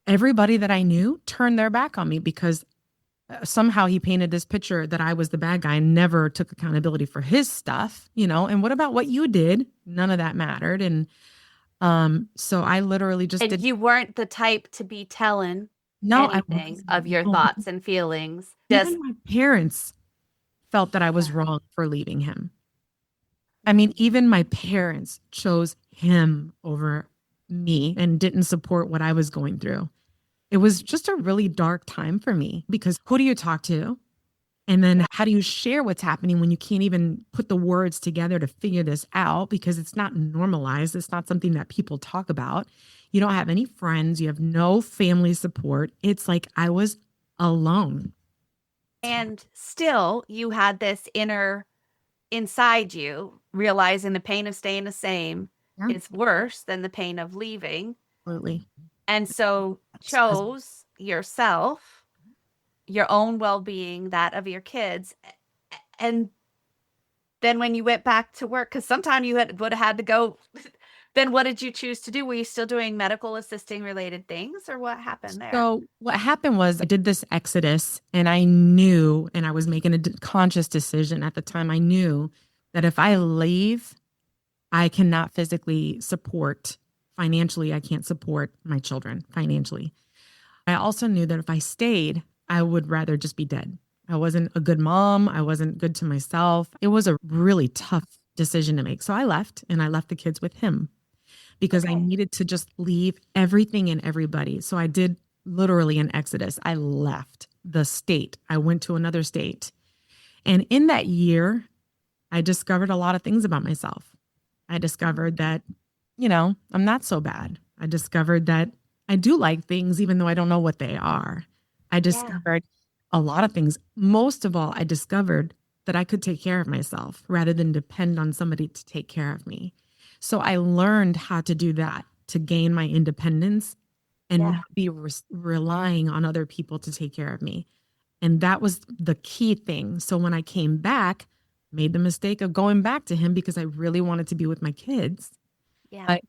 everybody that I knew turned their back on me because somehow he painted this picture that I was the bad guy and never took accountability for his stuff, and what about what you did? None of that mattered. And so I literally just And did. you weren't the type to be telling No, I anything wasn't. of your No. thoughts and feelings. Just Even my parents felt that I was wrong for leaving him. I mean, even my parents chose him over me and didn't support what I was going through. It was just a really dark time for me because who do you talk to? And then how do you share what's happening when you can't even put the words together to figure this out because it's not normalized. It's not something that people talk about. You don't have any friends. You have no family support. It's like I was alone. and still you had this inner inside you realizing the pain of staying the same Yeah. is worse than the pain of leaving. Absolutely. And so chose yourself, your own well-being, that of your kids. And then when you went back to work, because sometime you would have had to go, then what did you choose to do? Were you still doing medical assisting related things or what happened there? So what happened was I did this exodus and I knew, and I was making a conscious decision at the time. I knew that if I leave, I cannot physically support financially. I can't support my children financially. I also knew that if I stayed, I would rather just be dead. I wasn't a good mom. I wasn't good to myself. It was a really tough decision to make. So I left and I left the kids with him because I needed to just leave everything and everybody. So I did literally an exodus. I left the state. I went to another state. And in that year, I discovered a lot of things about myself. I discovered that, I'm not so bad. I discovered that I do like things, even though I don't know what they are. I discovered a lot of things. Most of all, I discovered that I could take care of myself rather than depend on somebody to take care of me. So I learned how to do that to gain my independence and not be relying on other people to take care of me. And that was the key thing. So when I came back, made the mistake of going back to him because I really wanted to be with my kids. Yeah. But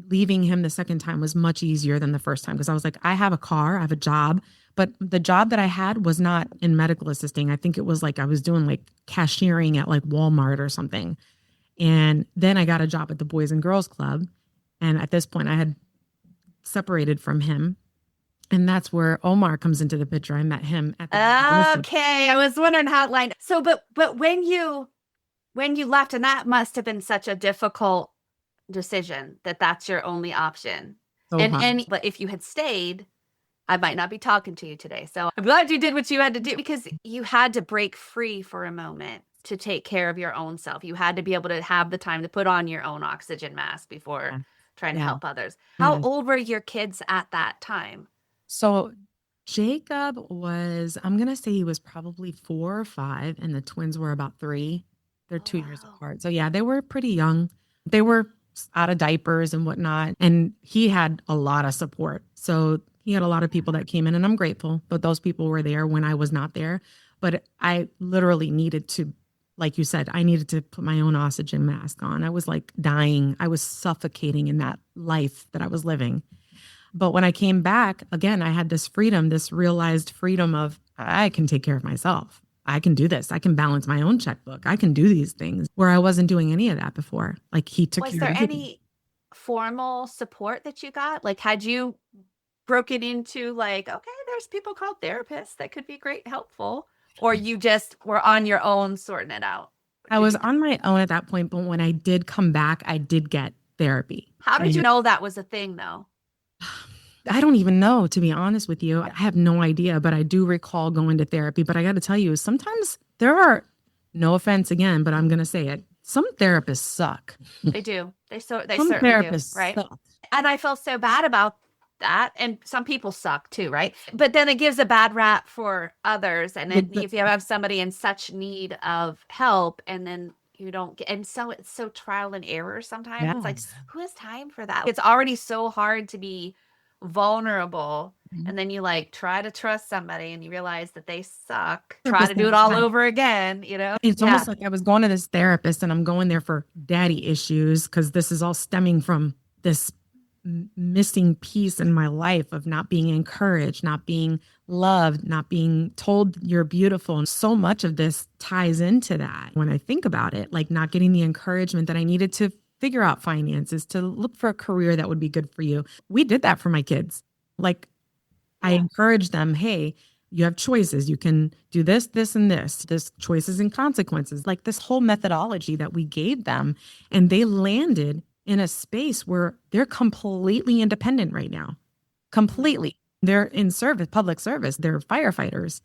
leaving him the second time was much easier than the first time because I was like, I have a car, I have a job, but the job that I had was not in medical assisting. I think it was like I was doing like cashiering at like Walmart or something. And then I got a job at the Boys and Girls Club. And at this point I had separated from him. And that's where Omar comes into the picture. I met him at the Okay, I was wondering how it lined. So, but when you left, and that must have been such a difficult decision that that's your only option. But if you had stayed, I might not be talking to you today. So I'm glad you did what you had to do because you had to break free for a moment to take care of your own self. You had to be able to have the time to put on your own oxygen mask before trying to help others. How old were your kids at that time? So Jacob was, I'm going to say he was probably 4 or 5, and the twins were about 3. They're 2 years apart. So yeah, they were pretty young. They were out of diapers and whatnot. And he had a lot of support. So he had a lot of people that came in, and I'm grateful that those people were there when I was not there. But I literally needed to, like you said, I needed to put my own oxygen mask on. I was like dying. I was suffocating in that life that I was living. But when I came back, again, I had this freedom, this realized freedom of I can take care of myself. I can do this. I can balance my own checkbook. I can do these things where I wasn't doing any of that before. Like he took care of everything. Was there any formal support that you got? Like had you broken into like, okay, there's people called therapists that could be great, helpful, or you just were on your own sorting it out? I was on my own at that point, but when I did come back, I did get therapy. How did you know that was a thing though? I don't even know, to be honest with you. I have no idea, but I do recall going to therapy. But I got to tell you, sometimes there are, no offense again, but I'm going to say it. Some therapists suck. They do. They Some certainly therapists do, right? suck. And I felt so bad about that. And some people suck too, right? But then it gives a bad rap for others. And then if you have somebody in such need of help and then you don't get, and so it's so trial and error sometimes. Yes. It's like, who has time for that? It's already so hard to be vulnerable. And then you like try to trust somebody and you realize that they suck. Try to do it all over again, It's almost like I was going to this therapist and I'm going there for daddy issues because this is all stemming from this missing piece in my life of not being encouraged, not being loved, not being told you're beautiful. And so much of this ties into that when I think about it, like not getting the encouragement that I needed to figure out finances, to look for a career that would be good for you. We did that for my kids. Like I encouraged them, hey, you have choices. You can do this, this, and this. There's choices and consequences, like this whole methodology that we gave them. And they landed in a space where they're completely independent right now. Completely. They're in service, public service. They're firefighters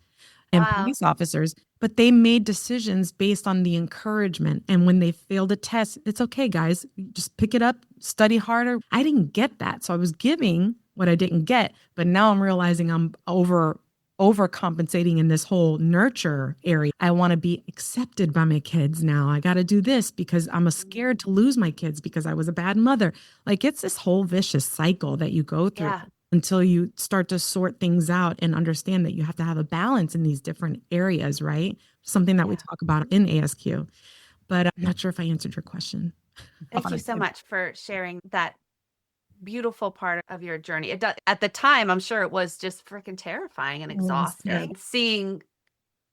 and police officers, but they made decisions based on the encouragement. And when they failed a test, it's okay, guys, just pick it up, study harder. I didn't get that. So I was giving what I didn't get, but now I'm realizing I'm overcompensating in this whole nurture area. I want to be accepted by my kids now. I got to do this because I'm scared to lose my kids because I was a bad mother. Like it's this whole vicious cycle that you go through until you start to sort things out and understand that you have to have a balance in these different areas, right? Something that we talk about in ASQ. But I'm not sure if I answered your question. Thank you so much for sharing that beautiful part of your journey. At the time, I'm sure it was just freaking terrifying and exhausting. Seeing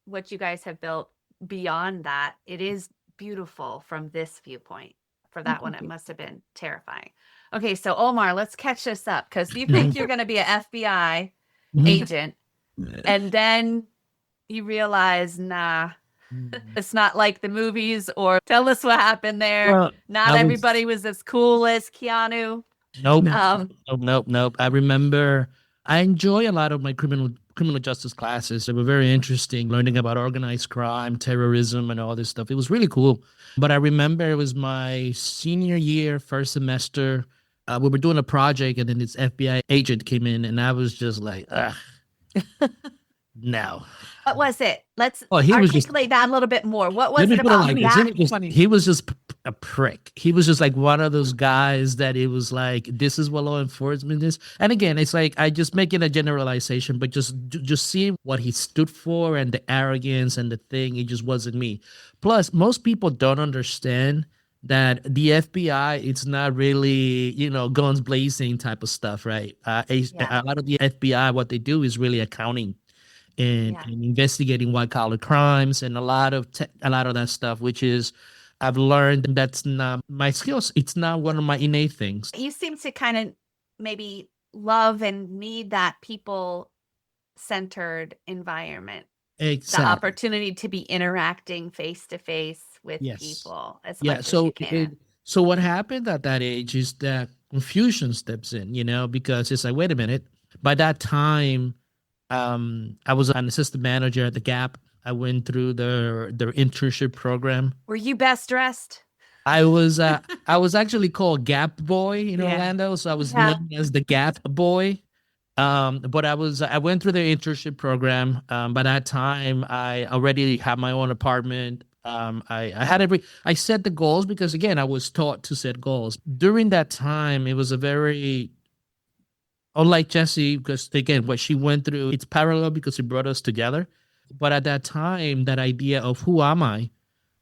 what you guys have built beyond that, it is beautiful from this viewpoint. For that one, it must have been terrifying. Okay, so Omar, let's catch this up because you think you're going to be an FBI agent, and then you realize, nah, it's not like the movies. Or tell us what happened there. Well, not everybody was as cool as Keanu. Nope. Nope. I remember I enjoy a lot of my criminal justice classes. They were very interesting, learning about organized crime, terrorism, and all this stuff. It was really cool. But I remember it was my senior year, first semester. We were doing a project, and then this FBI agent came in, and I was just like, ugh, no. What was it? Let's he articulate that a little bit more. What was it about? He was just a prick. He was just like one of those guys that it was like, this is what law enforcement is. And again, it's like I just making a generalization, but just seeing what he stood for and the arrogance and the thing, it just wasn't me. Plus, most people don't understand that the FBI, it's not really, guns blazing type of stuff, right? A lot of the FBI, what they do is really accounting. And investigating white collar crimes and a lot of that stuff, which is I've learned that's not my skills. It's not one of my innate things. You seem to kind of maybe love and need that people-centered environment. Exactly. The opportunity to be interacting face to face with people as much as you can. So what happened at that age is that confusion steps in, because it's like, wait a minute. By that time, I was an assistant manager at the Gap. I went through their internship program. Were you best dressed? I was actually called Gap Boy in Orlando, so I was known as the Gap Boy. But I went through their internship program. By that time, I already had my own apartment. I set the goals because again, I was taught to set goals. During that time, it was a very unlike Jessie, because again, what she went through, it's parallel because it brought us together. But at that time, that idea of who am I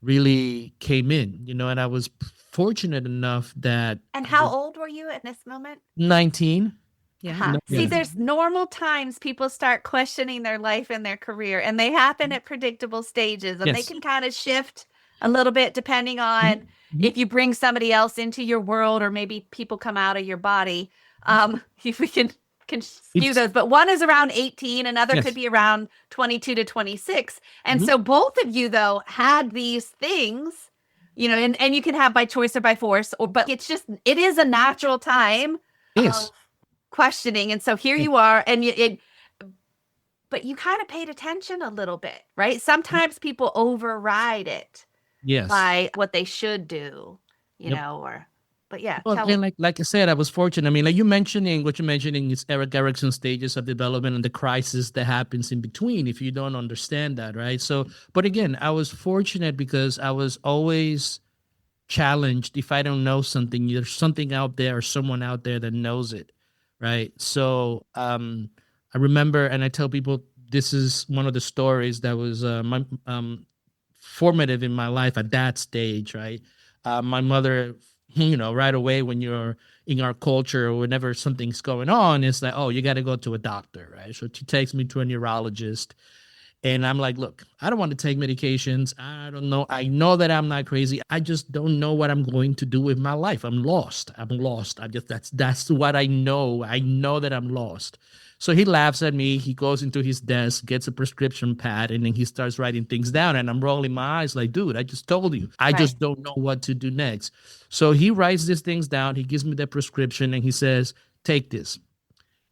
really came in, and I was fortunate enough that. And how old were you at this moment? 19. Yeah. See, there's normal times people start questioning their life and their career, and they happen at predictable stages, and they can kind of shift a little bit depending on if you bring somebody else into your world or maybe people come out of your body. If we can skew those, but one is around 18, another could be around 22 to 26. And so both of you though had these things, and you can have by choice or by force, but it is a natural time of questioning. And so here you are, and but you kind of paid attention a little bit, right? Sometimes people override it by what they should do, But yeah, well, like I said, I was fortunate. I mean, like what you're mentioning is Eric Erickson's stages of development and the crisis that happens in between if you don't understand that, right? So, but again, I was fortunate because I was always challenged. If I don't know something, there's something out there or someone out there that knows it, right? So I remember, and I tell people, this is one of the stories that was formative in my life at that stage, right? My mother, right away when you're in our culture, whenever something's going on, it's like, oh, you got to go to a doctor, right? So she takes me to a neurologist. And I'm like, look, I don't want to take medications. I don't know. I know that I'm not crazy. I just don't know what I'm going to do with my life. I'm lost. I'm lost. I just that's what I know. I know that I'm lost. So he laughs at me. He goes into his desk, gets a prescription pad, and then he starts writing things down. And I'm rolling my eyes like, dude, I just told you. I Right. just don't know what to do next. So he writes these things down. He gives me the prescription and he says, take this.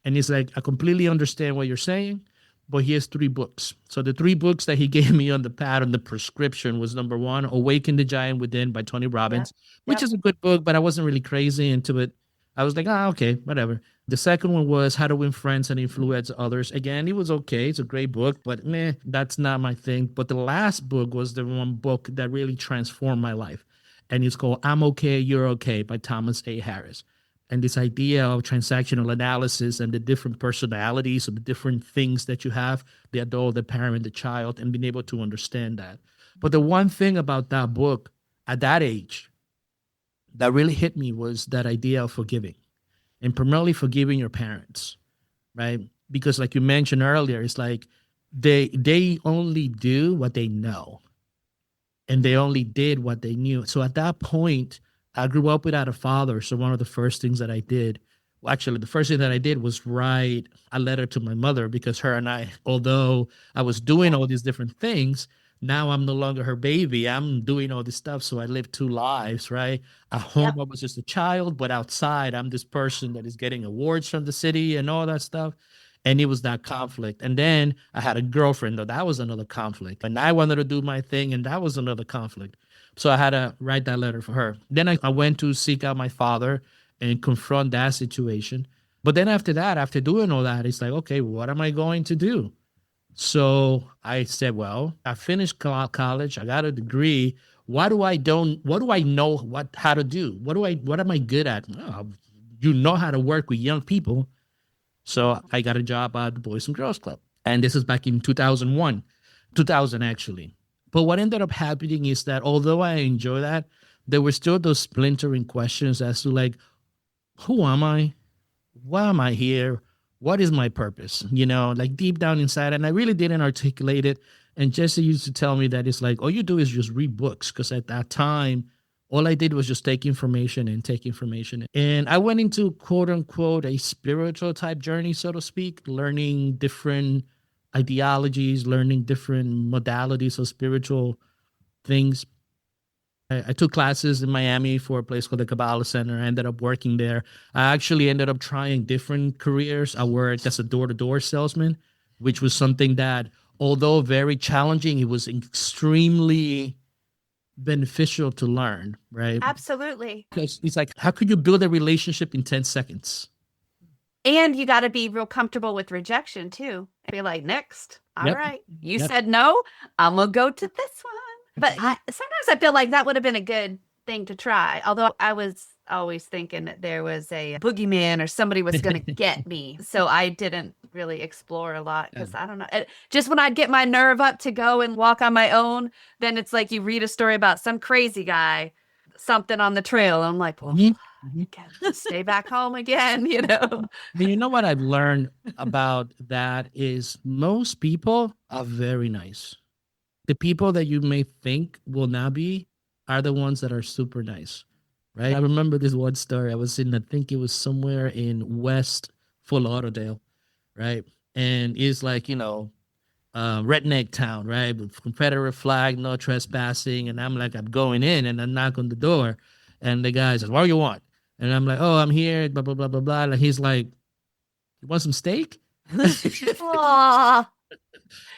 And he's like, I completely understand what you're saying, but he has 3 books. So the 3 books that he gave me on the pad, on the prescription, was number 1, Awaken the Giant Within by Tony Robbins, which Yep. is a good book, but I wasn't really crazy into it. I was like, okay, whatever. The second one was How to Win Friends and Influence Others. Again, it was okay. It's a great book, but that's not my thing. But the last book was the one book that really transformed my life. And it's called I'm Okay, You're Okay by Thomas A. Harris. And this idea of transactional analysis and the different personalities of the different things that you have, the adult, the parent, the child, and being able to understand that. But the one thing about that book at that age that really hit me was that idea of forgiving, and primarily forgiving your parents, right? Because like you mentioned earlier, it's like they only do what they know, and they only did what they knew. So at that point, I grew up without a father. So one of the first things that I did, well, actually, the first thing that I did was write a letter to my mother, because her and I, although I was doing all these different things, now I'm no longer her baby. I'm doing all this stuff. So I lived 2 lives, right? At home, Yep. I was just a child, but outside, I'm this person that is getting awards from the city and all that stuff. And it was that conflict. And then I had a girlfriend, though. That was another conflict. And I wanted to do my thing, and that was another conflict. So I had to write that letter for her. Then I went to seek out my father and confront that situation. But then after that, after doing all that, it's like, okay, what am I going to do? So I said, well, I finished college. I got a degree. What do I know how to do? What am I good at? Oh, you know how to work with young people. So I got a job at the Boys and Girls Club. And this is back in 2000 actually. But what ended up happening is that although I enjoy that, there were still those splintering questions as to like, who am I? Why am I here? What is my purpose? Like deep down inside. And I really didn't articulate it. And Jessie used to tell me that it's like, all you do is just read books. Because at that time, all I did was just take information and take information. And I went into, quote unquote, a spiritual type journey, so to speak, learning different ideologies, learning different modalities of spiritual things. I took classes in Miami for a place called the Kabbalah Center. I ended up working there. I actually ended up trying different careers. I worked as a door-to-door salesman, which was something that, although very challenging, it was extremely beneficial to learn, right? Absolutely. Because it's like, how could you build a relationship in 10 seconds? And you got to be real comfortable with rejection too. Be like, next. All Yep. right. You Yep. said no. I'm going to go to this one. But sometimes I feel like that would have been a good thing to try. Although I was always thinking that there was a boogeyman or somebody was going to get me. So I didn't really explore a lot because I don't know. Just when I'd get my nerve up to go and walk on my own, then it's like you read a story about some crazy guy, something on the trail. I'm like, well, I can stay back home again, And you know what I've learned about that is most people are very nice. The people that you may think will not be are the ones that are super nice, right? I remember this one story. I was I think it was somewhere in West Fort Lauderdale, right? And it's like, redneck town, right? With Confederate flag, no trespassing. And I'm like, I'm going in, and I knock on the door, and the guy says, what do you want? And I'm like, oh, I'm here, blah, blah, blah, blah, blah. And he's like, you want some steak? Aw,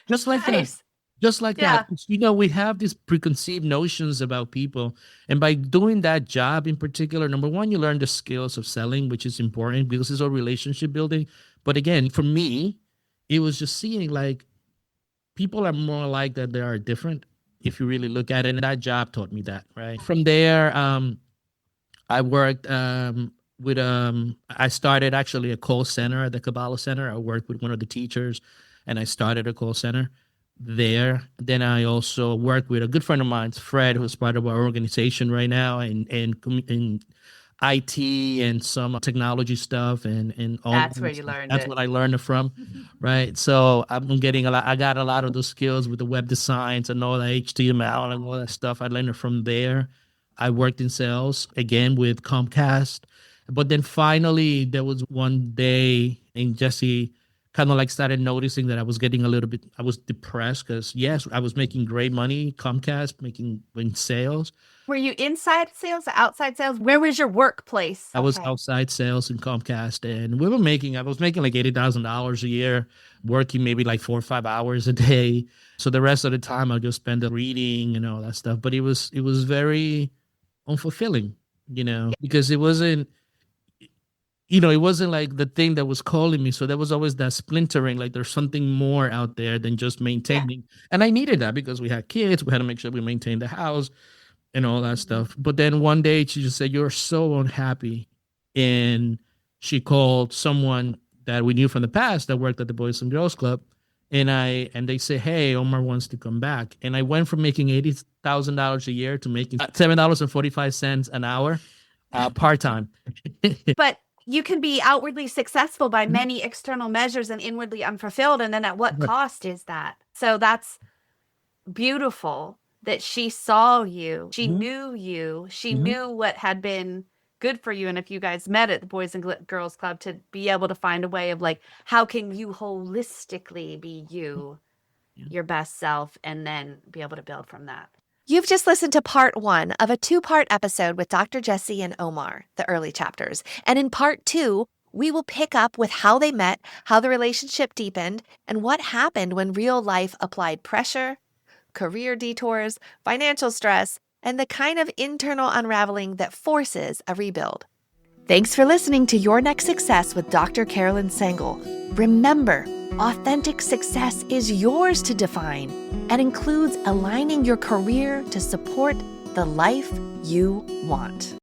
Just like that. nice. Just like Yeah. that. We have these preconceived notions about people. And by doing that job in particular, number one, you learn the skills of selling, which is important because it's all relationship building. But again, for me, it was just seeing like people are more alike than they are different if you really look at it. And that job taught me that, right? From there, I worked I started actually a call center at the Kabbalah Center. I worked with one of the teachers and I started a call center there. Then I also worked with a good friend of mine, Fred, who's part of our organization right now, and IT and some technology stuff and all That's that where you stuff. learned That's it. what I learned it from, right? So I'm getting I got a lot of those skills with the web designs and all the HTML and all that stuff. I learned it from there. I worked in sales again with Comcast. But then finally there was one day and Jessie kind of like started noticing that I was getting I was depressed because yes, I was making great money, Comcast, making in sales. Were you inside sales, outside sales? Where was your workplace? I was Okay. outside sales in Comcast, and I was making like $80,000 a year, working maybe like 4 or 5 hours a day. So the rest of the time I just spent it reading and all that stuff. But it was very unfulfilling, because it wasn't like the thing that was calling me. So there was always that splintering, like there's something more out there than just maintaining. And I needed that because we had kids. We had to make sure we maintained the house and all that stuff. But then one day she just said, "You're so unhappy." And she called someone that we knew from the past that worked at the Boys and Girls Club. And they said, "Hey, Omar wants to come back." And I went from making $80,000 a year to making $7.45 an hour, part-time. But you can be outwardly successful by many external measures and inwardly unfulfilled. And then at what Right. cost is that? So that's beautiful that she saw you. She Mhm. knew you. She Mhm. knew what had been good for you. And if you guys met at the Boys and Girls Club, to be able to find a way of like, how can you holistically be you, Yeah. your best self, and then be able to build from that. You've just listened to part 1 of a 2-part episode with Dr. Jessie and Omar, the early chapters. And in part 2, we will pick up with how they met, how the relationship deepened, and what happened when real life applied pressure, career detours, financial stress, and the kind of internal unraveling that forces a rebuild. Thanks for listening to Your Next Success with Dr. Carolyn Sangal. Remember, authentic success is yours to define and includes aligning your career to support the life you want.